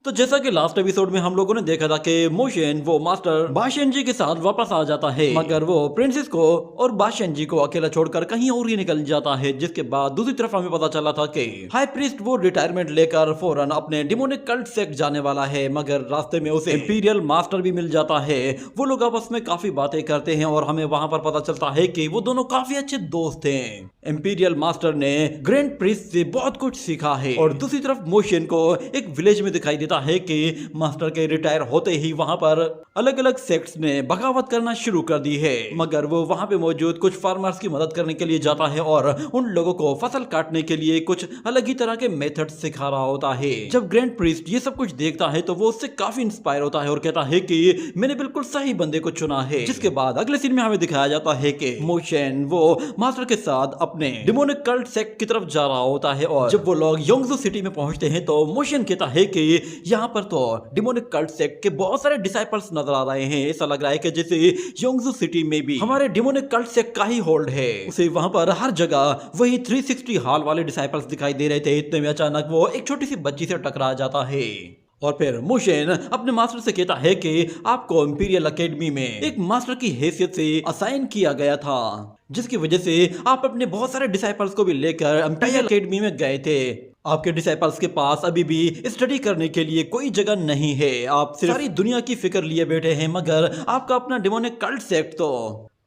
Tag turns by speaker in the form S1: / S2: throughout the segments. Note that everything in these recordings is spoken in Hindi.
S1: तो जैसा कि लास्ट एपिसोड में हम लोगों ने देखा था कि मोशन वो मास्टर बाशियनजी के साथ वापस आ जाता है, मगर वो प्रिंसेस को और बाशियनजी को अकेला छोड़कर कहीं और ही निकल जाता है। जिसके बाद दूसरी तरफ हमें पता चला था कि हाई प्रीस्ट वो रिटायरमेंट लेकर फौरन अपने डिमोनिक कल्ट सेक्ट जाने वाला है, मगर रास्ते में उसे इंपीरियल मास्टर भी मिल जाता है। वो लोग आपस में काफी बातें करते हैं और हमें वहां पर पता चलता है कि वो दोनों काफी अच्छे दोस्त हैं। इंपीरियल मास्टर ने ग्रैंड प्रीस्ट से बहुत कुछ सीखा है और दूसरी तरफ मोशन को एक विलेज में दिखाई देता है कि मास्टर के रिटायर होते ही वहां पर अलग अलग सेक्ट्स ने बगावत करना शुरू कर दी है, मगर वो वहां पे मौजूद कुछ फार्मर्स की मदद करने के लिए जाता है और उन लोगों को फसल काटने के लिए कुछ अलग ही तरह के मेथड सिखा रहा होता है। जब ग्रैंड प्रीस्ट ये सब कुछ देखता है तो वो उससे काफी इंस्पायर होता है और कहता है कि मैंने बिल्कुल सही बंदे को चुना है। जिसके बाद अगले सीन में हमें दिखाया जाता है कि मोशन वो मास्टर के साथ अपने डिमोनिक कल्ट सेक्ट की तरफ जा रहा होता है और जब वो लोग योंगजू सिटी में पहुंचते हैं तो मोशन कहता है कि यहाँ पर तो डिमोनिक कल्ट सेक्ट के बहुत सारे डिसाइपल्स नजर आ रहे हैं। ऐसा लग रहा है कि जैसे योंगजू सिटी में भी हमारे डिमोनिक कल्ट सेक्ट का ही होल्ड है। उसे वहां पर हर जगह वही 360 हाल वाले डिसाइपल्स दिखाई दे रहे थे। इतने में अचानक वो एक छोटी सी बच्ची से टकरा जाता है और फिर मोशन अपने मास्टर से कहता है कि आपको इंपीरियल एकेडमी में एक मास्टर की हैसियत से असाइन किया गया था, जिसकी वजह से आप अपने बहुत सारे डिसाइपल्स को भी लेकर इंपीरियल एकेडमी में गए थे। आपके डिसाइपल्स के पास अभी भी स्टडी करने के लिए कोई जगह नहीं है। आप सिर्फ सारी दुनिया की फिक्र लिए बैठे हैं, मगर आपका अपना डिमोनिक कल्ट सेक्ट तो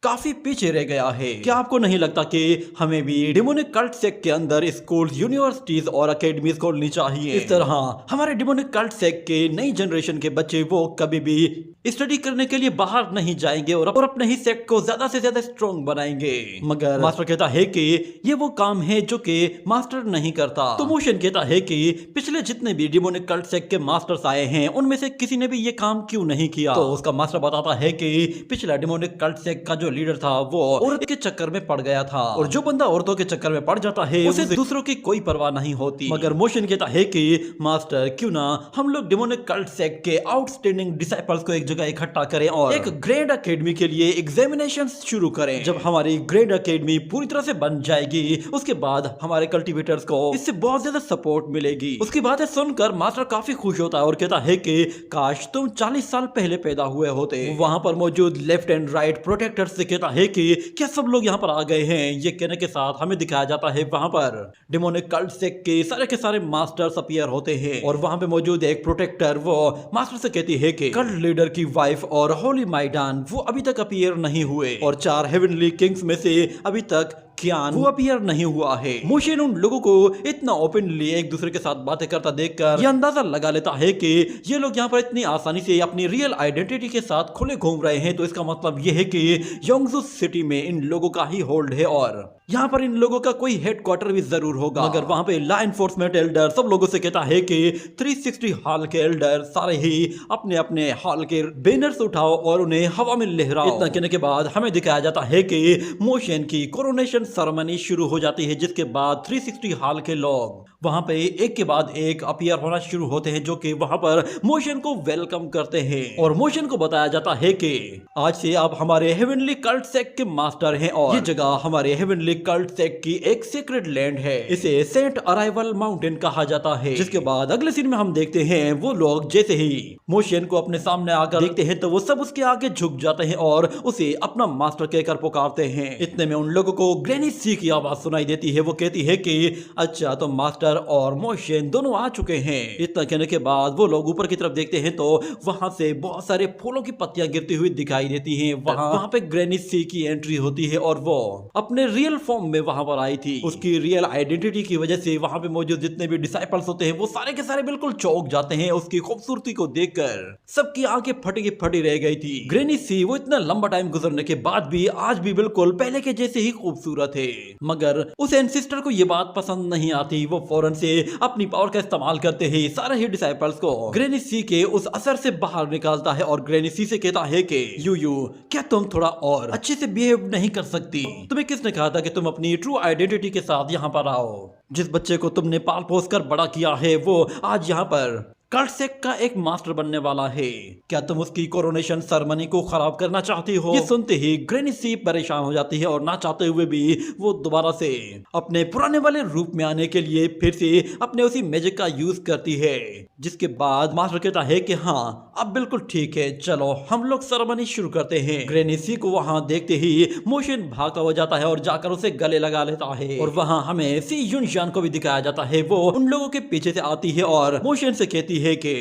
S1: काफी पीछे रह गया है। क्या आपको नहीं लगता कि हमें भी डिमोनिक कल्ट सेक्ट के अंदर स्कूल्स, यूनिवर्सिटीज और एकेडमीज खोलनी चाहिए? इस तरह हमारे डिमोनिक कल्ट सेक्ट के नई जनरेशन के बच्चे वो कभी भी स्टडी करने के लिए बाहर नहीं जाएंगे और अपने ही सेक्ट को ज्यादा से ज्यादा स्ट्रॉन्ग बनाएंगे। मगर मास्टर कहता है कि ये वो काम है जो कि मास्टर नहीं करता। तो मोशन कहता है कि पिछले जितने भी डिमोनिक कल्ट सेक्ट के मास्टर्स आए हैं उनमें से किसी ने भी ये काम क्यों नहीं किया। तो उसका मास्टर बताता है कि पिछला डिमोनिक कल्ट सेक्ट का जो लीडर था वो औरत के चक्कर में पड़ गया था और जो बंदा औरतों के चक्कर में पड़ जाता है उसे दूसरों की कोई परवाह नहीं होती। मगर मोशन कहता है कि मास्टर क्यों ना हम लोग डिमोनिक कल्ट सेक्ट के आउटस्टैंडिंग डिसाइपल्स को एक जगह इकट्ठा करें और एक ग्रेड एकेडमी के लिए एग्जामिनेशन शुरू करें। जब हमारी ग्रेड एकेडमी पूरी तरह से बन जाएगी उसके बाद हमारे कल्टीवेटर्स को इससे बहुत ज्यादा सपोर्ट मिलेगी। उसकी बातें सुनकर मास्टर काफी खुश होता है और कहता है कि काश तुम 40 साल पहले पैदा हुए होते। वहां पर मौजूद लेफ्ट एंड राइट प्रोटेक्टर्स से कहता है कि क्या सब लोग यहाँ पर आ गए हैं। ये कहने के साथ हमें दिखाया जाता है वहां पर डिमोनिक कल्ट सेक्ट के सारे मास्टर्स अपीयर होते हैं और वहां पे मौजूद एक प्रोटेक्टर वो मास्टर से कहती है कि कल्ट लीडर की वाइफ और होली माइडान वो अभी तक अपीयर नहीं हुए और 4 हेवनली किंग्स में से अभी तक कियान वो अपीयर नहीं हुआ है। मोशन उन लोगों को इतना ओपनली एक दूसरे के साथ बातें करता देखकर ये अंदाजा लगा लेता है कि ये लोग यहाँ पर इतनी आसानी से अपनी रियल आइडेंटिटी के साथ खुले घूम रहे हैं। तो इसका मतलब ये है कि योंगजू सिटी में इन लोगों का ही होल्ड है और यहाँ पर इन लोगों का कोई हेडक्वार्टर भी जरूर होगा। मगर वहां पे लॉ एनफोर्समेंट एल्डर सब लोगों से कहता है कि 360 हॉल के एल्डर सारे ही अपने अपने हॉल के बैनर्स उठाओ और उन्हें हवा में लहराओ। इतना कहने के बाद हमें दिखाया जाता है कि मोशन की कोरोनेशन सेरेमनी शुरू हो जाती है, जिसके बाद 360 हॉल के लोग वहां पे एक के बाद एक अपीयर होना शुरू होते हैं जो कि वहां पर मोशन को वेलकम करते हैं और मोशन को बताया जाता है कि आज से आप हमारे हेवनली कल्ट सेक्ट के मास्टर हैं और ये जगह हमारे हेवनली कल्ट सेक्ट की एक सीक्रेट लैंड है। इसे सेंट अराइवल माउंटेन कहा जाता है। जिसके बाद अगले सीन में हम देखते हैं वो लोग जैसे ही मोशन को अपने सामने आकर देखते हैं तो वो सब उसके आगे झुक जाते हैं और उसे अपना मास्टर कहकर पुकारते हैं। इतने में उन लोगों को ग्रैनी सी की आवाज सुनाई देती है। वो कहती है कि अच्छा तो मास्टर और मोशन दोनों आ चुके हैं। इतना कहने के बाद वो लोग ऊपर की तरफ देखते हैं तो वहां से बहुत सारे फूलों की पत्तियां गिरती हुई दिखाई देती हैं। वहां पे ग्रैनी सी की एंट्री होती है और वो अपने रियल फॉर्म में वहां पर आई थी। उसकी रियल आइडेंटिटी की वजह से वहां पे मौजूद जितने भी डिसाइपल्स होते हैं वो सारे के सारे बिल्कुल चौंक जाते हैं। उसकी खूबसूरती को देखकर सबकी आंखें फटी की फटी रह गई थी। ग्रैनी सी वो इतना लंबा टाइम गुजरने के बाद भी आज भी बिल्कुल पहले के जैसे ही खूबसूरत है। मगर उस एंसिस्टर को ये बात पसंद नहीं आती। वो फौरन से अपनी पावर का इस्तेमाल करते ही सारे ही डिसाइपल्स को ग्रैनी सी के उस असर से बाहर निकालता है और ग्रैनी सी से कहता है कि यू क्या तुम थोड़ा और अच्छे से बिहेव नहीं कर सकती? तुम्हें किसने कहा था कि तुम अपनी ट्रू आइडेंटिटी के साथ यहाँ पर आओ? जिस बच्चे को तुमने पाल पोस कर बड़ा किया है वो आज यहाँ पर कल्ट सेक्ट का एक मास्टर बनने वाला है। क्या तुम उसकी कोरोनेशन सेरेमनी को खराब करना चाहती हो? ये सुनते ही ग्रैनी सी परेशान हो जाती है और ना चाहते हुए भी वो दोबारा से अपने पुराने वाले रूप में आने के लिए फिर से अपने उसी मैजिक का यूज करती है। जिसके बाद मास्टर कहता है कि हाँ अब बिल्कुल ठीक है, चलो हम लोग सेरेमनी शुरू करते हैं। ग्रैनी सी को वहाँ देखते ही मोशन भागता हो जाता है और जाकर उसे गले लगा लेता है। और वहाँ हमें सी युनशान को भी दिखाया जाता है। वो उन लोगों के पीछे से आती है और मोशन से कहती है कि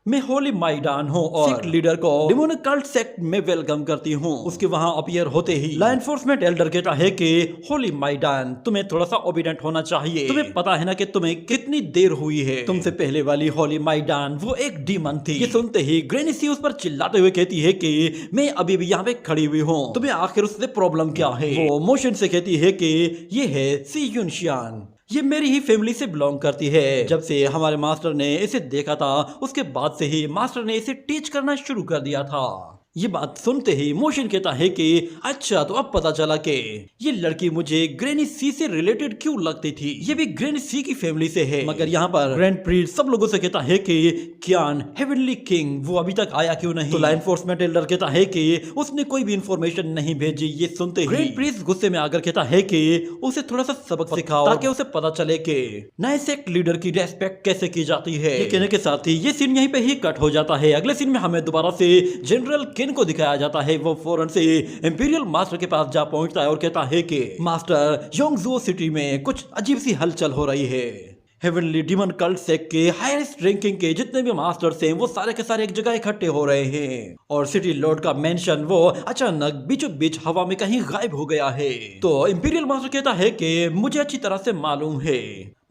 S1: मैं होली माइडान हूँ और सेक्ट लीडर को डिमोनिक कल्ट सेक्ट में वेलकम करती हूँ। उसके वहाँ अपीयर होते ही लॉ एनफोर्समेंट एल्डर कहता है कि होली माइडान तुम्हें थोड़ा सा ओबीडेंट होना चाहिए। तुम्हें पता है ना कि तुम्हें कितनी देर हुई है। तुमसे पहले वाली होली माइडान वो एक डीमन थी। ये सुनते ही ग्रैनी सी उस पर चिल्लाते हुए कहती है कि मैं अभी भी यहाँ पे खड़ी हुई हूँ, तुम्हें आखिर उससे प्रॉब्लम क्या है? वो मोशन से कहती है कि ये है सी युनशियान, ये मेरी ही फैमिली से बिलोंग करती है। जब से हमारे मास्टर ने इसे देखा था उसके बाद से ही मास्टर ने इसे टीच करना शुरू कर दिया था। ये बात सुनते ही मोशन कहता है कि अच्छा तो अब पता चला कि ये लड़की मुझे ग्रैनी सी से रिलेटेड क्यों लगती थी। ये भी ग्रैनी सी की फैमिली से है। मगर यहाँ पर ग्रैंड प्रीस्ट सब लोगों से कहता है कि क्यान हेवनली किंग वो अभी तक आया क्यों नहीं? तो लॉ एनफोर्समेंट एल्डर कहता है कि उसने कोई भी इंफॉर्मेशन नहीं भेजी। ये सुनते ही ग्रैंड प्रीस्ट गुस्से में आकर कहता है कि उसे थोड़ा सा सबक सिखाओ ताकि उसे पता चले कि नए सेक्ट लीडर की रेस्पेक्ट कैसे की जाती है। ये कहने के साथ ही ये सीन यहीं पे ही कट हो जाता है। अगले सीन में हमें दोबारा से जनरल को दिखाया जाता है। वो फौरन से इंपीरियल मास्टर के पास जा पहुंचता है और कहता है कि मास्टर योंगजुओ सिटी में कुछ अजीब सी हलचल हो रही है। हेवनली डीमन कल्ट सेक्ट के हाईएस्ट रैंकिंग के जितने भी मास्टर्स हैं वो सारे के सारे एक जगह इकट्ठे हो रहे हैं और सिटी लॉर्ड का मेंशन वो अचानक बीचों बीच हवा में कहीं गायब हो गया है। तो इंपीरियल मास्टर कहता है कि मुझे अच्छी तरह से मालूम है,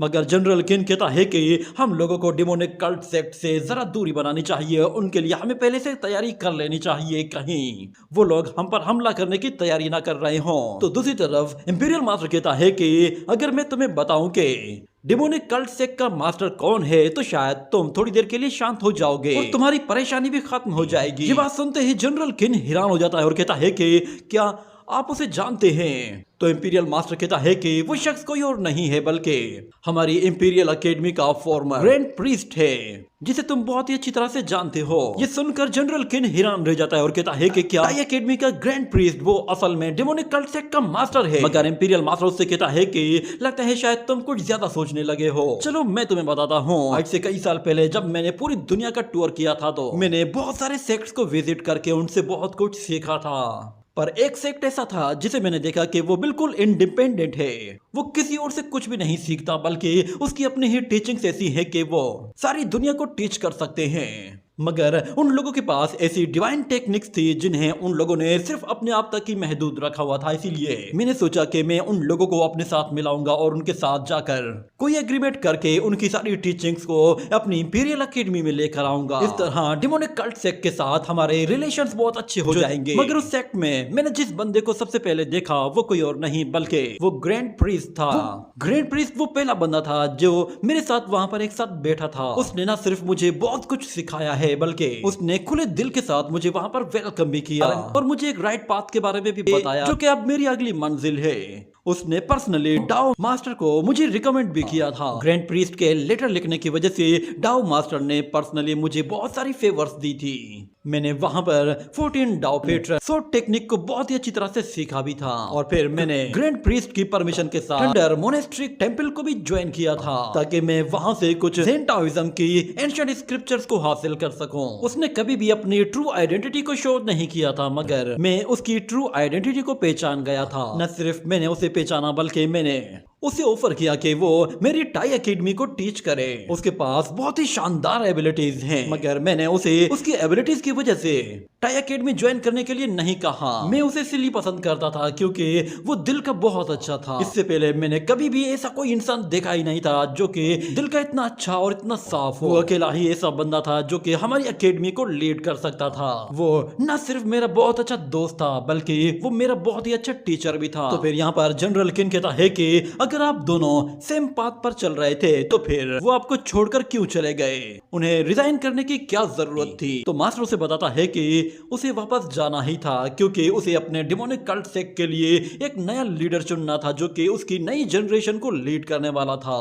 S1: मगर जनरल किन कहता है कि हम लोगों को डिमोनिक कल्ट सेक्ट से जरा दूरी बनानी चाहिए। उनके लिए हमें पहले से तैयारी कर लेनी चाहिए, कहीं वो लोग हम पर हमला करने की तैयारी ना कर रहे हों। तो दूसरी तरफ इंपीरियल मास्टर कहता है कि अगर मैं तुम्हें बताऊं कि डिमोनिक कल्ट सेक्ट का मास्टर कौन है तो शायद तुम थोड़ी देर के लिए शांत हो जाओगे और तुम्हारी परेशानी भी खत्म हो जाएगी। ये बात सुनते ही जनरल किन हैरान हो जाता है और कहता है कि क्या आप उसे जानते हैं? तो इंपीरियल मास्टर कहता है कि वो शख्स कोई और नहीं है बल्कि हमारी इंपीरियल एकेडमी का फॉर्मर ग्रैंड प्रीस्ट है, जिसे तुम बहुत ही अच्छी तरह से जानते हो। ये सुनकर जनरल किन हैरान रह जाता है और कहता है कि क्या एकेडमी का ग्रैंड प्रीस्ट वो असल में डिमोनिक कल्ट सेक्ट का मास्टर है? मगर इंपीरियल मास्टर उससे कहता है कि लगता है शायद तुम कुछ ज्यादा सोचने लगे हो। चलो मैं तुम्हें बताता हूँ। आज से कई साल पहले जब मैंने पूरी दुनिया का टूर किया था तो मैंने बहुत सारे सेक्ट्स को विजिट करके उनसे बहुत कुछ सीखा था, पर एक सेक्ट ऐसा था जिसे मैंने देखा कि वो बिल्कुल इंडिपेंडेंट है। वो किसी और से कुछ भी नहीं सीखता बल्कि उसकी अपनी ही टीचिंग्स ऐसी है कि वो सारी दुनिया को टीच कर सकते हैं। मगर उन लोगों के पास ऐसी डिवाइन टेक्निक्स थी जिन्हें उन लोगों ने सिर्फ अपने आप तक ही महदूद रखा हुआ था। इसीलिए मैंने सोचा कि मैं उन लोगों को अपने साथ मिलाऊंगा और उनके साथ जाकर कोई एग्रीमेंट करके उनकी सारी टीचिंग्स को अपनी इंपीरियल एकेडमी में लेकर आऊंगा। इस तरह डिमोनिक कल्ट सेक्ट के साथ हमारे रिलेशंस बहुत अच्छे हो जाएंगे। मगर उस सेक्ट में मैंने जिस बंदे को सबसे पहले देखा वो कोई और नहीं बल्कि वो ग्रैंड प्रीस्ट था। ग्रैंड प्रीस्ट वो पहला बंदा था जो मेरे साथ वहां पर एक साथ बैठा था। उसने ना सिर्फ मुझे बहुत कुछ सिखाया है बल्कि उसने खुले दिल के साथ मुझे वहां पर वेलकम भी किया और मुझे एक राइट पाथ के बारे में भी बताया जो कि अब मेरी अगली मंजिल है। उसने पर्सनली डाओ मास्टर को मुझे रिकमेंड भी किया था। ग्रैंड प्रीस्ट के लेटर लिखने की वजह से डाओ मास्टर ने पर्सनली मुझे बहुत सारी फेवर्स दी थी। मैंने वहां पर 14 डाओ पेट्रा सोर्ड टेक्निक को बहुत ही अच्छी तरह से सीखा भी था और फिर मैंने ग्रैंड प्रीस्ट की परमिशन के साथ थंडर मोनेस्ट्री टेंपल को भी ज्वाइन किया था ताकि मैं वहां से कुछ ज़ेन ताओइज्म की एंशिएंट स्क्रिप्चर्स को हासिल कर सकूं। उसने कभी भी अपनी ट्रू आइडेंटिटी को शो नहीं किया था मगर मैं उसकी ट्रू आइडेंटिटी को पहचान गया था। न सिर्फ मैंने उसे पहचाना बल्कि मैंने उसे ऑफर किया कि वो मेरी टाई एकेडमी को टीच करे। उसके पास बहुत ही शानदार एबिलिटीज हैं मगर मैंने उसे उसकी एबिलिटीज की वजह से टाई एकेडमी ज्वाइन करने के लिए नहीं कहा। मैं उसे इसलिए पसंद करता था क्योंकि वो दिल का बहुत अच्छा था। इससे पहले मैंने कभी भी ऐसा कोई इंसान देखा ही नहीं था जो कि दिल का इतना अच्छा और इतना साफ हो। वो अकेला ही ऐसा बंदा था जो कि हमारी एकेडमी को लीड कर सकता था। वो न सिर्फ मेरा बहुत अच्छा दोस्त था बल्कि वो मेरा बहुत ही अच्छा टीचर भी था। तो फिर यहाँ पर जनरल किन कहता है कि अगर आप दोनों सेम पाथ पर चल रहे थे तो फिर वो आपको छोड़कर क्यों चले गए? उन्हें रिजाइन करने की क्या जरूरत थी? तो मास्टर उसे बताता है कि उसे वापस जाना ही था क्योंकि उसे अपने डिमोनिक कल्ट सेक्ट के लिए एक नया लीडर चुनना था जो कि उसकी नई जनरेशन को लीड करने वाला था।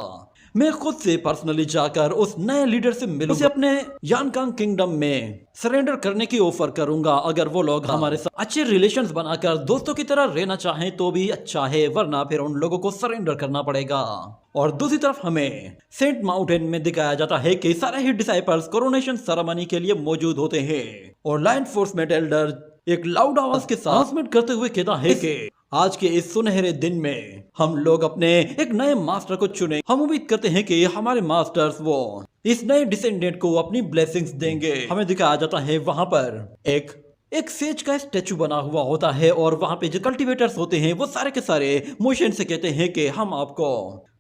S1: मैं खुद से पर्सनली जाकर उस नए लीडर से मिलूंगा, उसे अपने यानकांग किंगडम में सरेंडर करने की ऑफर करूंगा। अगर वो लोग हमारे साथ अच्छे रिलेशंस बनाकर दोस्तों की तरह रहना चाहें तो भी अच्छा है, वरना फिर उन लोगों को सरेंडर करना पड़ेगा। और दूसरी तरफ हमें सेंट माउंटेन में दिखाया जाता है कि सारे ही डिसाइपल्स कोरोनेशन सेरेमनी के लिए मौजूद होते हैं और लाइन एनफोर्समेंट एल्डर एक लाउड आवाज के साथ अनाउंसमेंट करते हुए कहता है कि आज के इस सुनहरे दिन में हम लोग अपने एक नए मास्टर को चुने। हम उम्मीद करते हैं कि हमारे मास्टर्स वो इस नए डिसेंडेंट को अपनी ब्लेसिंग्स देंगे। हमें दिखाया जाता है वहां पर एक सेज का स्टेचू बना हुआ होता है और वहां पे जो कल्टीवेटर्स होते हैं वो सारे के सारे मोशन से कहते हैं कि हम आपको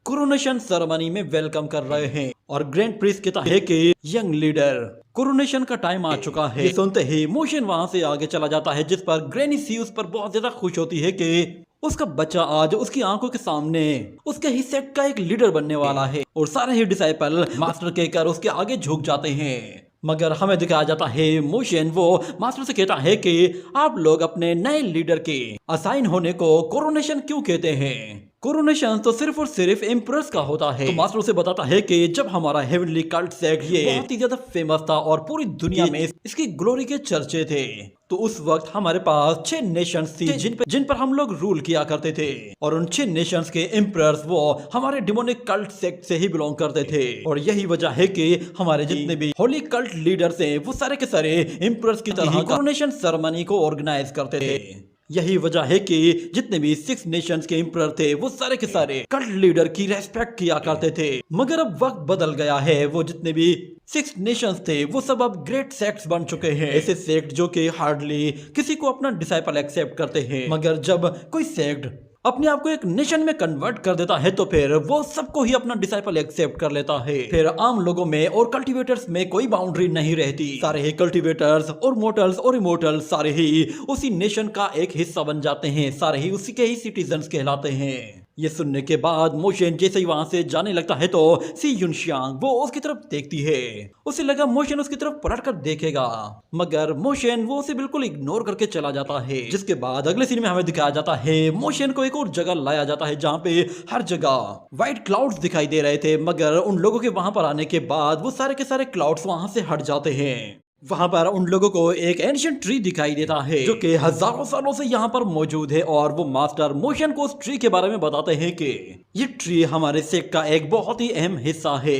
S1: कोरोनेशन सेरेमनी में वेलकम कर रहे हैं। और ग्रैंड प्रीस्ट कहता है कि यंग लीडर कोरोनेशन का टाइम आ चुका है। ये सुनते ही मोशन वहां से आगे चला जाता है, जिस पर ग्रैनी सी उस पर बहुत ज्यादा खुश होती है कि उसका बच्चा आज उसकी आंखों के सामने उसके ही सेट का एक लीडर बनने वाला है। और सारे ही डिसाइपल मास्टर कहकर उसके आगे झुक जाते हैं। मगर हमें दिखाया जाता है मोशन वो मास्टर से कहता है कि आप लोग अपने नए लीडर के असाइन होने को कोरोनेशन क्यों कहते हैं। कोरोनेशन तो सिर्फ और सिर्फ एम्परर्स का होता है। तो मास्टर उसे बताता है कि जब हमारा हेवनली कल्ट सेक्ट ये बहुत ही ज्यादा फेमस था और पूरी दुनिया में इसकी ग्लोरी के चर्चे थे, तो उस वक्त हमारे पास 6 नेशंस थी जिन पर हम लोग रूल किया करते थे। और उन 6 नेशंस के एम्परर्स वो हमारे डिमोनिक कल्ट सेक्ट से ही बिलोंग करते थे। और यही वजह है कि हमारे जितने भी होली कल्ट लीडर्स हैं वो सारे के सारे एम्परर्स की तरह कोरोनेशन सेरेमनी को ऑर्गेनाइज करते थे। यही वजह है कि जितने भी 6 नेशंस के एम्परर थे वो सारे के सारे कल्ट लीडर की रेस्पेक्ट किया करते थे। मगर अब वक्त बदल गया है, वो जितने भी 6 नेशंस थे वो सब अब ग्रेट सेक्ट्स बन चुके हैं। ऐसे सेक्ट जो कि हार्डली किसी को अपना डिसाइपल एक्सेप्ट करते हैं। मगर जब कोई सेक्ट अपने आप को एक नेशन में कन्वर्ट कर देता है तो फिर वो सबको ही अपना डिसाइपल एक्सेप्ट कर लेता है। फिर आम लोगों में और कल्टीवेटर्स में कोई बाउंड्री नहीं रहती। सारे ही कल्टीवेटर्स और मोटल्स और इमोटल्स सारे ही उसी नेशन का एक हिस्सा बन जाते हैं, सारे ही उसी के ही सिटीजन्स कहलाते हैं। ये सुनने के बाद मोशन जैसे ही वहां से जाने लगता है तो सी युनशियांग वो उसकी तरफ देखती है। उसे लगा मोशन उसकी तरफ पलट कर देखेगा, मगर मोशन वो उसे बिल्कुल इग्नोर करके चला जाता है। जिसके बाद अगले सीन में हमें दिखाया जाता है मोशन को एक और जगह लाया जाता है जहाँ पे हर जगह व्हाइट क्लाउड्स दिखाई दे रहे थे। मगर उन लोगों के वहां पर आने के बाद वो सारे के सारे क्लाउड्स वहां से हट जाते हैं। वहां पर उन लोगों को एक एंशिएंट ट्री दिखाई देता है जो कि हजारों सालों से यहाँ पर मौजूद है। और वो मास्टर मोशन को उस ट्री के बारे में बताते हैं कि ये ट्री हमारे सेक्ट का एक बहुत ही अहम हिस्सा है।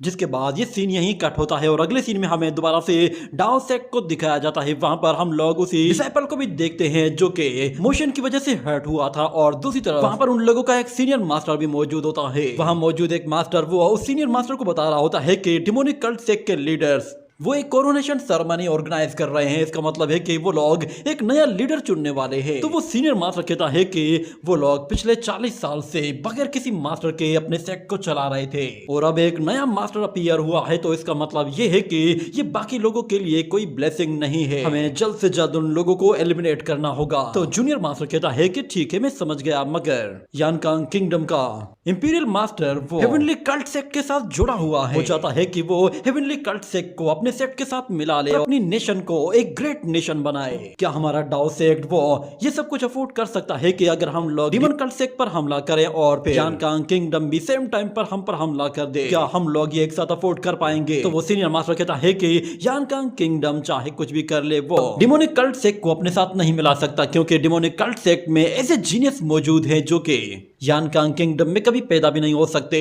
S1: जिसके बाद ये सीन यहीं कट होता है और अगले सीन में हमें दोबारा से डाओ सेक्ट को दिखाया जाता है। वहां पर हम लोग उसी डिसाइपल को भी देखते हैं जो कि मोशन की वजह से हर्ट हुआ था। और दूसरी तरफ वहां पर उन लोगों का एक सीनियर मास्टर भी मौजूद होता है। वहां मौजूद एक मास्टर वो उस सीनियर मास्टर को बता रहा होता है कि डिमोनिक कल्ट सेक्ट के लीडर्स वो एक कोरोनेशन सेरेमनी ऑर्गेनाइज कर रहे हैं। इसका मतलब है कि वो लोग एक नया लीडर चुनने वाले हैं। तो वो सीनियर मास्टर कहता है कि वो लोग पिछले 40 साल से बगैर किसी मास्टर के अपने सेक्ट को चला रहे थे और अब एक नया मास्टर अपीयर हुआ है, तो इसका मतलब ये है कि ये बाकी लोगों के लिए कोई ब्लेसिंग नहीं है। हमें जल्द से जल्द उन लोगों को एलिमिनेट करना होगा। तो जूनियर मास्टर कहता है कि ठीक है, मैं समझ गया, मगर यानकांग किंगडम का इंपीरियल मास्टर वो हेवनली कल्ट सेक्ट के साथ जुड़ा हुआ है। वो चाहता है कि वो हेवनली कल्ट सेक्ट को अपने सेक्ट के साथ मिला ले और अपनी नेशन को एक ग्रेट नेशन बनाए। क्या हमारा डाओ सेक्ट वो ये सब कुछ अफोर्ड कर सकता है कि अगर हम लोग डीमन कल्ट सेक्ट पर हमला करें और फिर यानकांग किंगडम भी सेम टाइम पर हम पर हमला कर दे, क्या हम लोग ये एक साथ अफोर्ड कर पाएंगे? तो वो सीनियर मास्टर कहता है कि यानकांग किंगडम चाहे कुछ भी कर ले, वो डिमोनिक कल्ट सेक्ट को अपने साथ नहीं मिला सकता, क्योंकि डिमोनिक कल्ट सेक्ट में ऐसे जीनियस मौजूद है जो कि यानकांग किंगडम में कभी पैदा भी नहीं हो सकते।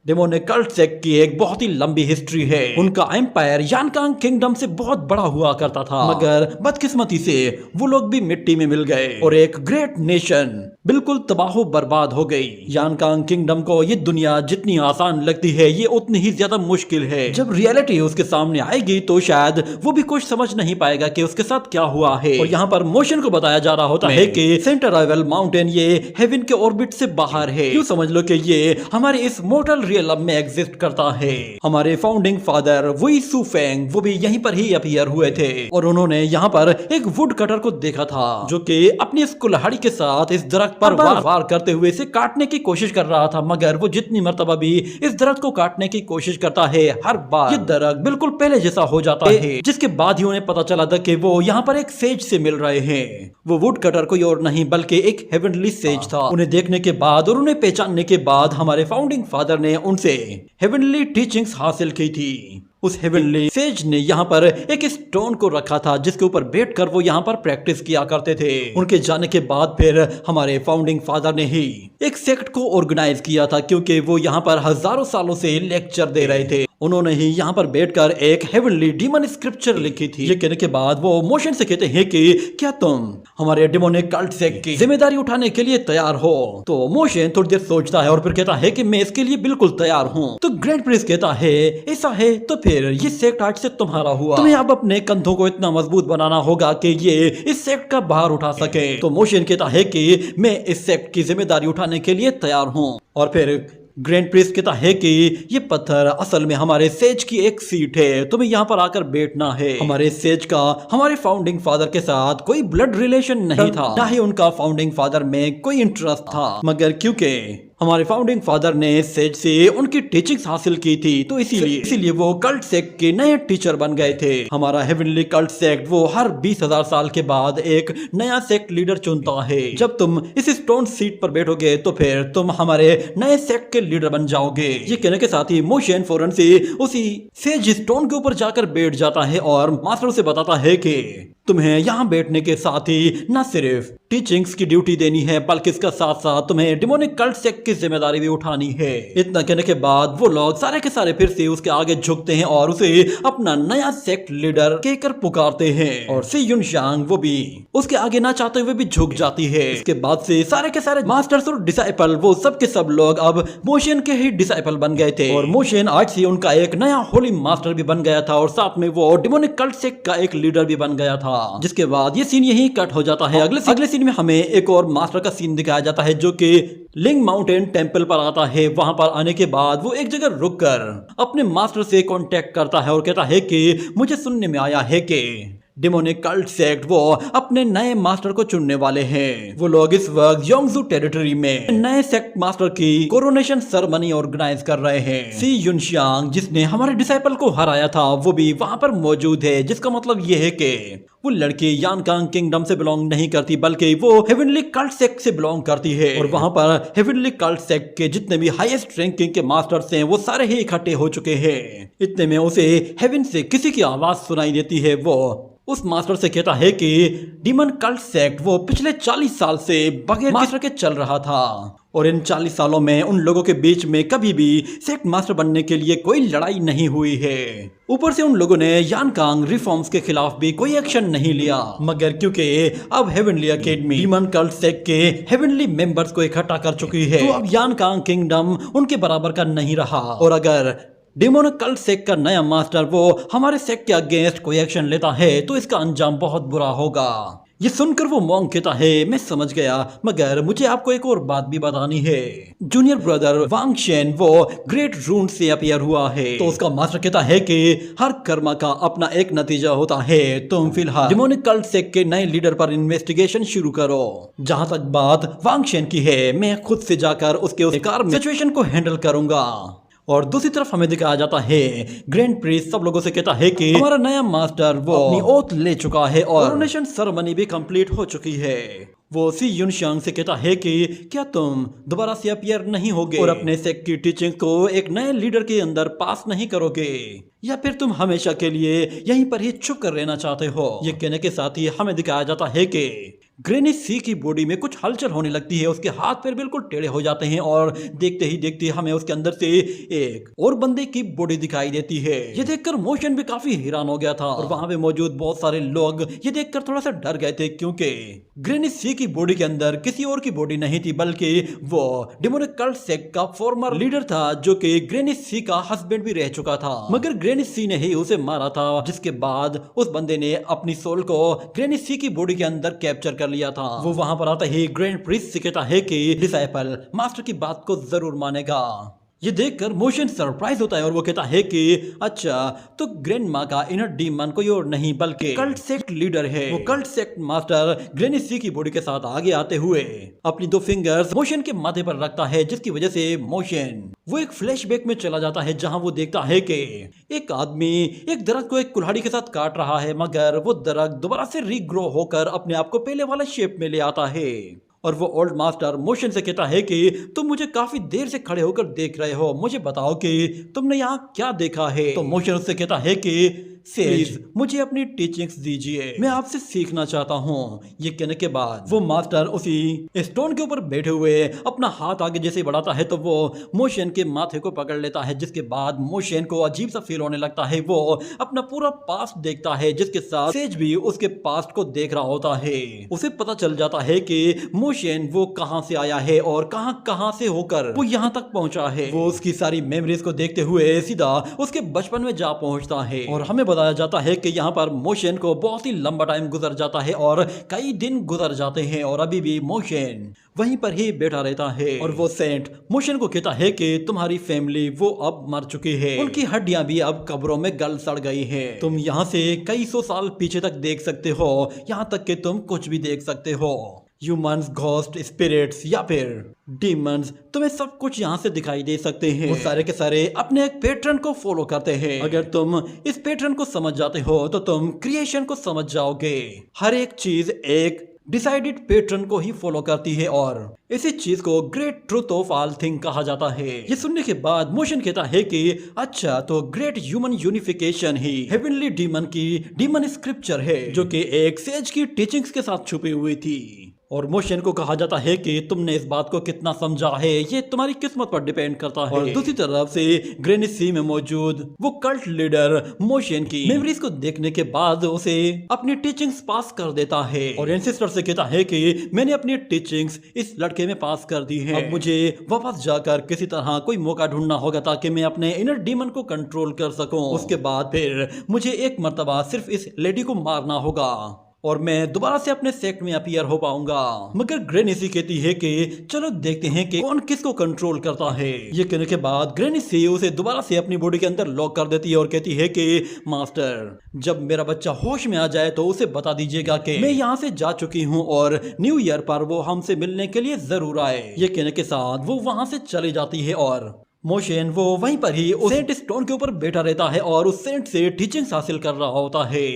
S1: डेमोनिक कल्ट सेक्ट की एक बहुत ही लंबी हिस्ट्री है। उनका एम्पायर यानकांग किंगडम से बहुत बड़ा हुआ करता था, मगर बदकिस्मती से वो लोग भी मिट्टी में मिल गए और एक ग्रेट नेशन बिल्कुल तबाह बर्बाद हो गई। यानकांग किंगडम को ये दुनिया जितनी आसान लगती है ये उतनी ही ज्यादा मुश्किल है। जब रियलिटी उसके सामने आएगी तो शायद वो भी कुछ समझ नहीं पाएगा कि उसके साथ क्या हुआ है। और यहाँ पर मोशन को बताया जा रहा होता है कि सेंटर राइवल माउंटेन ये हेवन के ऑर्बिट से बाहर है। क्यों समझ लो कि ये हमारे इस मोर्टल रियलम में एग्जिस्ट करता है। हमारे फाउंडिंग फादर वुई सुफेंग वो भी यहीं पर ही अपीयर हुए थे और उन्होंने यहाँ पर एक वुड कटर को देखा था जो कि अपनी इस कुल्हाड़ी के साथ इस दरख्त पर वार करते हुए इसे काटने की कोशिश कर रहा था। मगर वो जितनी मर्तबा भी इस दरख्त को काटने की कोशिश करता है हर बार ये दरख्त बिल्कुल पहले जैसा हो जाता है। जिसके बाद ही उन्हें पता चला था कि वो यहाँ पर एक सेज से मिल रहे हैं। वो वुड कटर कोई और नहीं बल्कि एक हेवनली सेज था। उन्हें देखने के बाद और उन्हें पहचानने के बाद हमारे फाउंडिंग फादर ने उनसे हेवनली टीचिंग्स हासिल की थी। उस हेवनली सेज ने यहाँ पर एक स्टोन को रखा था जिसके ऊपर बैठकर वो यहाँ पर प्रैक्टिस किया करते थे। उनके जाने के बाद फिर हमारे फाउंडिंग फादर ने ही एक सेक्ट को ऑर्गेनाइज किया था, क्योंकि वो यहाँ पर हजारों सालों से लेक्चर दे रहे थे। उन्होंने ही यहाँ पर बैठकर एक हेवनली डीमन स्क्रिप्चर लिखी थी। ये कहने के बाद वो मोशन से कहते हैं कि क्या तुम हमारे डेमोनिक कल्ट सेक्ट की जिम्मेदारी उठाने के लिए तैयार हो? तो मोशन थोड़ी देर सोचता है और फिर कहता है कि मैं इसके लिए बिल्कुल तैयार हूँ। तो ग्रैंड प्रिंस कहता है ऐसा है तो फिर ये सेक्ट आज से तुम्हारा हुआ। तुम्हें अब अपने कंधों को इतना मजबूत बनाना होगा कि ये इस सेक्ट का भार उठा सके। तो मोशन कहता है कि मैं इस सेक्ट की जिम्मेदारी उठाने के लिए तैयार हूँ। और फिर ग्रैंड प्रिंस कहता है कि ये पत्थर असल में हमारे सेज की एक सीट है, तुम्हें यहाँ पर आकर बैठना है। हमारे सेज का हमारे फाउंडिंग फादर के साथ कोई ब्लड रिलेशन नहीं था, ना ही उनका फाउंडिंग फादर में कोई इंटरेस्ट था, मगर क्योंकि हमारे फाउंडिंग फादर ने सेज से उनकी टीचिंग्स हासिल की थी तो इसीलिए वो कल्ट सेक्ट के नए टीचर बन गए थे। हमारा हेवनली कल्ट सेक्ट वो हर 20,000 साल के बाद एक नया सेक्ट लीडर चुनता है। जब तुम इस स्टोन सीट पर बैठोगे तो फिर तुम हमारे नए सेक्ट के लीडर बन जाओगे। ये कहने के साथ ही मोशन फौरन से उसी सेज स्टोन के ऊपर जाकर बैठ जाता है और मास्टर से बताता है कि तुम्हें यहाँ बैठने के साथ ही न सिर्फ टीचिंग्स की ड्यूटी देनी है बल्कि इसका साथ साथ तुम्हें डेमोनिक कल्ट सेक्ट की जिम्मेदारी भी उठानी है। इतना कहने के बाद वो लोग सारे के सारे फिर से उसके आगे झुकते हैं और उसे अपना नया सेक्ट लीडर कहकर पुकारते हैं। और सी युनशांग वो भी उसके आगे ना चाहते हुए भी झुक जाती है। इसके बाद से सारे के सारे मास्टर्स और डिसाइपल वो सब के सब लोग अब मोशन के ही डिसाइपल बन गए थे और मोशन आज से उनका एक नया होली मास्टर भी बन गया था और साथ में वो डेमोनिक कल्ट सेक्ट का एक लीडर भी बन गया था। जिसके बाद ये सीन यही कट हो जाता है। अगले सीन में हमें एक और मास्टर का सीन दिखाया जाता है जो कि लिंग माउंटेन टेंपल पर आता है। वहां पर आने के बाद वो एक जगह रुककर अपने मास्टर से कांटेक्ट करता है और कहता है कि मुझे सुनने में आया है कि डेमोनिक कल्ट सेक्ट वो अपने नए मास्टर को चुनने वाले हैं। वो लोग इस वक्त योंगजू टेरिटरी में नए सेक्ट मास्टर की कोरोनेशन सेरेमनी ऑर्गेनाइज कर रहे हैं। सी युनशांग जिसने हमारे डिसाइपल को हराया था वो भी वहां पर मौजूद है, जिसका मतलब ये है कि वो लड़की यानकांग किंगडम से बिलोंग नहीं करती बल्कि वो हेवनली कल्ट सेक्ट से बिलोंग करती है। और वहां पर हेवनली कल्ट सेक्ट के जितने भी हाईएस्ट रैंकिंग के मास्टर्स हैं वो सारे ही इकट्ठे हो चुके हैं। इतने में उसे हेवन से किसी की आवाज सुनाई देती है। वो उस मास्टर से कहता है कि डीमन कल्ट सेक्ट वो पिछले 40 साल से बगैर मास्टर के चल रहा था और इन 40 सालों में उन लोगों के बीच में कभी भी सेक्ट मास्टर बनने के लिए कोई लड़ाई नहीं हुई है। ऊपर से उन लोगों ने यानकांग रिफॉर्म्स के खिलाफ भी कोई एक्शन नहीं लिया, मगर क्योंकि अब heavenly academy demon cult sect के हेवनली मेंबर्स को इकट्ठा कर चुकी है तो अब यानकांग किंगडम उनके बराबर का नहीं रहा। और अगर डेमोनिक कल्ट सेक्ट का नया मास्टर वो हमारे सेक्ट के अगेंस्ट कोई एक्शन लेता है तो इसका अंजाम बहुत बुरा होगा। ये सुनकर वो मॉन्क कहता है मैं समझ गया, मगर मुझे आपको एक और बात भी बतानी है। जूनियर ब्रदर वांग शेन वो ग्रेट रून से अपीयर हुआ है। तो उसका मास्टर कहता है कि हर कर्म का अपना एक नतीजा होता है। तुम फिलहाल डेमोनिक कल्ट सेक्ट के नए लीडर पर इन्वेस्टिगेशन शुरू करो। जहां तक बात वांग शेन की है मैं खुद से जाकर उसके कार में सिचुएशन को हैंडल करूंगा। और दूसरी तरफ हमें दिखाया जाता है ग्रैंड प्रिंस सब लोगों से कहता है कि हमारा नया मास्टर वो अपनी ओथ ले चुका है और कोरोनेशन सेरेमनी भी कंप्लीट हो चुकी है। वो सी युनशांग से कहता है कि क्या तुम दोबारा से अपीयर नहीं होगे और अपने सेक्ट की टीचिंग को एक नए लीडर के अंदर पास नहीं करोगे, या फिर तुम हमेशा के लिए यहीं पर ही छुप कर रहना चाहते हो। ये कहने के साथ ही हमें दिखाया जाता है कि ग्रेनी सी की बॉडी में कुछ हलचल होने लगती है। उसके हाथ पैर बिल्कुल टेढ़े हो जाते हैं और देखते ही देखते हमें उसके अंदर से एक और बंदे की बॉडी दिखाई देती है। ये देखकर मोशन भी काफी हैरान हो गया था और वहां पे मौजूद बहुत सारे लोग ये देखकर थोड़ा सा डर गए थे, क्योंकि ग्रेनी सी की बॉडी के अंदर किसी और की बॉडी नहीं थी बल्कि वो डेमोनिक कल्ट सेक्ट का फॉर्मर लीडर था जो कि ग्रेनी सी का हस्बैंड भी रह चुका था, मगर ग्रेनी सी ने ही उसे मारा था। जिसके बाद उस बंदे ने अपनी सोल को ग्रेनी सी की बॉडी के अंदर कैप्चर लिया था। वो वहां पर आता ही ग्रैंड प्रिंस से कहता है कि डिसाइपल मास्टर की बात को जरूर मानेगा। ये देखकर मोशन सरप्राइज होता है और वो कहता है कि अच्छा तो ग्रैंड माँ का इनर डीमन कोई और नहीं बल्कि कल्ट सेक्ट लीडर है। वो कल्ट सेक्ट मास्टर ग्रैनी सी की बॉडी के साथ आगे आते हुए अपनी 2 फिंगर्स मोशन के माथे पर रखता है, जिसकी वजह से मोशन वो एक फ्लैशबैक में चला जाता है जहां वो देखता है कि एक आदमी एक दरख्त को एक कुल्हाड़ी के साथ काट रहा है, मगर वो दरख्त दोबारा से रीग्रो होकर अपने आप को पहले वाला शेप में ले आता है और वो ओल्ड मास्टर मोशन से कहता है कि तुम मुझे काफी देर से खड़े होकर देख रहे हो, मुझे बताओ कि तुमने यहाँ क्या देखा है। तो मोशन उससे कहता है कि सेज मुझे अपनी टीचिंग्स दीजिए, मैं आपसे सीखना चाहता हूँ। ये कहने के बाद वो मास्टर उसी स्टोन के ऊपर बैठे हुए अपना हाथ आगे जैसे बढ़ाता है तो वो मोशन के माथे को पकड़ लेता है, जिसके बाद मोशन को अजीब सा फील होने लगता है। वो अपना पूरा पास्ट देखता है, जिसके साथ सेज भी उसके पास्ट को देख रहा होता है। उसे पता चल जाता है कि मोशन वो कहाँ से आया है और कहाँ से होकर वो यहाँ तक पहुंचा है। वो उसकी सारी मेमोरीज को देखते हुए सीधा उसके बचपन में जा पहुंचता है और हमें बताया जाता है कि यहाँ पर मोशन को बहुत ही लंबा टाइम गुजर जाता है और कई दिन गुजर जाते हैं और अभी भी मोशन वहीं पर ही बैठा रहता है। और वो सेंट मोशन को कहता है कि तुम्हारी फैमिली वो अब मर चुकी है, उनकी हड्डियां भी अब कब्रों में गल सड़ गई है। तुम यहाँ से कई सौ साल पीछे तक देख सकते हो, यहाँ तक कि तुम कुछ भी देख सकते हो। ह्यूमंस, घोस्ट, स्पिरिट्स या फिर डीमंस, तुम्हें सब कुछ यहाँ से दिखाई दे सकते हैं। वो सारे के सारे अपने एक पैटर्न को फॉलो करते हैं। अगर तुम इस पैटर्न को समझ जाते हो तो तुम क्रिएशन को समझ जाओगे। हर एक चीज एक डिसाइडेड पैटर्न को ही फॉलो करती है और इसी चीज को great truth of all thing कहा जाता है। ये सुनने के बाद मोशन कहता है कि अच्छा, तो ग्रेट ह्यूमन यूनिफिकेशन ही हेवनली डीमन की डीमन स्क्रिप्चर है, जो कि एक सेज की टीचिंग्स के साथ छुपी हुई थी। और मोशन को कहा जाता है कि तुमने इस बात को कितना समझा है ये तुम्हारी किस्मत पर डिपेंड करता है। और दूसरी तरफ से ग्रेनी सी में मौजूद वो कल्ट लीडर मोशन की मेमोरीज को देखने के बाद उसे अपनी टीचिंग्स पास कर देता है और एंसेस्टर से कहता है कि मैंने अपनी टीचिंग्स इस लड़के में पास कर दी है, अब मुझे वापस जाकर किसी तरह कोई मौका ढूंढना होगा ताकि मैं अपने इनर डीमन को कंट्रोल कर सकूं। उसके बाद फिर मुझे एक मर्तबा सिर्फ इस लेडी को मारना होगा और मैं दोबारा से अपने सेक्ट में अपीयर हो पाऊंगा। मगर ग्रेनिसी कहती है कि चलो देखते हैं कि कौन किसको कंट्रोल करता है। ये कहने के बाद ग्रेनिसी उसे दोबारा से अपनी बॉडी के अंदर लॉक कर देती है और कहती है कि मास्टर, जब मेरा बच्चा होश में आ जाए तो उसे बता दीजिएगा कि मैं यहाँ से जा चुकी हूँ और न्यू ईयर पर वो हमसे मिलने के लिए जरूर आए। ये कहने के साथ वो वहां से चली जाती है और मोशन वो वहीं पर ही उस सेंट स्टोन के ऊपर बैठा रहता है और उस सेंट से टीचिंग्स हासिल कर रहा होता है।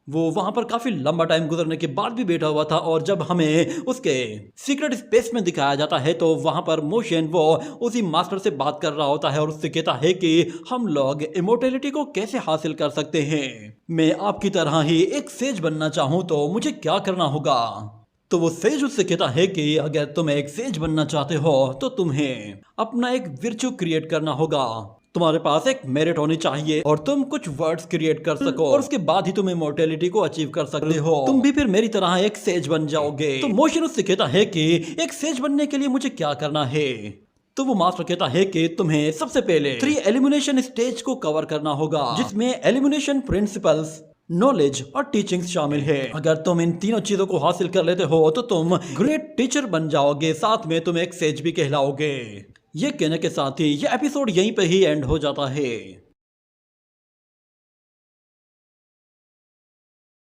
S1: वो वहां पर काफी लंबा टाइम गुजरने के बाद भी बैठा हुआ था और जब हमें उसके सीक्रेट स्पेस में दिखाया जाता है तो वहां पर मोशन वो उसी मास्टर से बात कर रहा होता है और उससे कहता है कि हम लोग इमोर्टैलिटी को कैसे हासिल कर सकते हैं। मैं आपकी तरह ही एक सेज बनना चाहूं तो मुझे क्या करना होगा। तो वो सेज उससे कहता है कि अगर तुम एक सेज बनना चाहते हो तो तुम्हें अपना एक विर्चू क्रिएट करना होगा। तुम्हारे पास एक मेरिट होनी चाहिए और तुम कुछ वर्ड्स क्रिएट कर सको और उसके बाद ही तुम इमोर्टैलिटी को अचीव कर सकते हो। तुम भी फिर मेरी तरह एक सेज बन जाओगे। तो मोशन उससे कहता है कि एक सेज बनने के लिए मुझे क्या करना है। तो वो मास्टर कहता है कि तुम्हें सबसे पहले 3 एलिमिनेशन स्टेज को कवर करना होगा, जिसमें एलिमिनेशन प्रिंसिपल्स, नॉलेज और टीचिंग्स शामिल है। अगर तुम इन तीनों चीजों को हासिल कर लेते हो तो तुम ग्रेट टीचर बन जाओगे, साथ में तुम एक सेज भी कहलाओगे। ये कहने के साथ ही ये एपिसोड यहीं पे ही एंड हो जाता है।